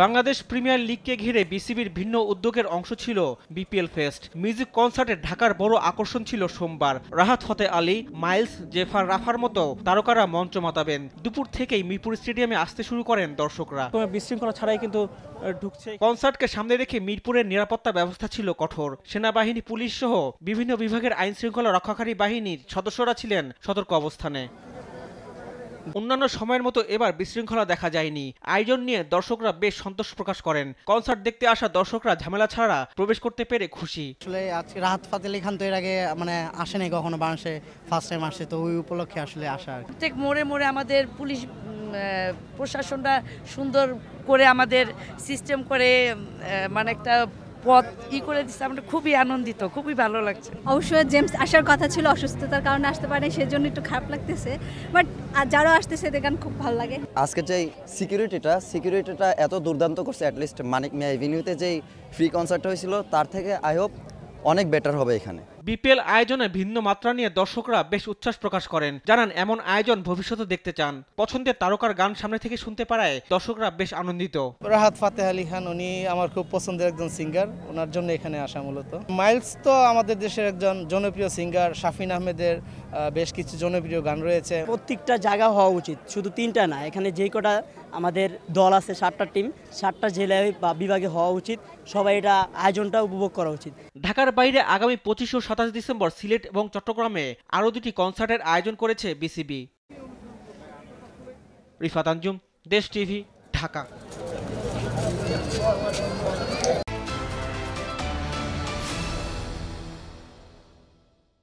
Bangladesh premier লিগকে ঘিরে বিসিবির ভিন্ন উদ্যোগের অংশ ছিল বিপিএল ফেস্ট। মিউজিক কনসার্টে ঢাকার বড় আকর্ষণ ছিল সোমবার। রাহাত ফতে আলী, মাইলস, জেফার রাফার মতো তারকারা মঞ্চ মাতাবেন। দুপুর থেকেই মিরপুর স্টেডিয়ামে আসতে শুরু করেন দর্শকরা। বিশৃঙ্খলা ছাড়াই কিন্তু ঢুকছে। কনসার্টকে সামনে রেখে মিরপুরের নিরাপত্তা ব্যবস্থা ছিল কঠোর। সেনাবাহিনী, পুলিশ সহ বিভিন্ন বিভাগের আইন শৃঙ্খলা রক্ষাকারী বাহিনীর সদস্যরা ছিলেন সতর্ক অবস্থানে। অন্যান্য সময়ের মতো এবার বিশৃঙ্খলা দেখা যায়নি। আয়োজন নিয়ে দর্শকরা বেশ সন্তোষ প্রকাশ করেন। কনসার্ট দেখতে আসা দর্শকরা ঝামেলা ছাড়া প্রবেশ করতে পেরে খুশি। আসলে আজকে রাহাত ফাতে আলী খান তো এর আগে আসেনি কখনো বাংলাদেশে, ফার্স্ট টাইম আসছে, তো ওই উপলক্ষে আসলে আসা। প্রত্যেক মোড়ে মোড়ে আমাদের পুলিশ প্রশাসনটা সুন্দর করে আমাদের সিস্টেম করে একটা পথ করে দিচ্ছে। আমরা খুবই আনন্দিত, খুবই ভালো লাগছে। অবশ্যই জেমস আসার কথা ছিল, অসুস্থতার কারণে আসতে পারে, সেজন্য একটু খারাপ লাগতেছে, বাট যারা আসতেছে দেখেন খুব ভালো লাগে। আজকে যে সিকিউরিটিটা এত দুর্দান্ত করছে, অ্যাটলিস্ট মানিক মিয়া এভিনিউতে যেই ফ্রি কনসার্টটা হয়েছিল তার থেকে আই হোপ অনেক বেটার হবে এখানে। বিপিএল আয়োজনে ভিন্ন মাত্রা নিয়ে দর্শকরা বেশ উচ্ছ্বাস প্রকাশ করেন। জানান এমন আয়োজন ভবিষ্যতে দেখতে চান। পছন্দের তারকার গান সামনে থেকে শুনতে পারায় দর্শকরা বেশ আনন্দিত। রাহাত ফাতে আলী খান উনি আমার খুব পছন্দের একজন সিঙ্গার, ওনার জন্য এখানে আসা মূলত। মাইলস তো আমাদের দেশের একজন জনপ্রিয় সিঙ্গার, শাফিন আহমেদের বেশ কিছু জনপ্রিয় গান রয়েছে। প্রত্যেকটা জায়গা হওয়া উচিত, শুধু 3টা না। এখানে যেই কটা আমাদের দল আছে, 7টা টিম, 7টা জেলায় বা বিভাগে হওয়া উচিত। সবাই এটা আয়োজনটা উপভোগ করা উচিত। ঢাকার বাইরে আগামী 25 ও 27 ডিসেম্বর সিলেট এবং চট্টগ্রামে আরও 2টি কনসার্টের আয়োজন করেছে বিসিবি। রিফাত আঞ্জুম, দেশ টিভি, ঢাকা।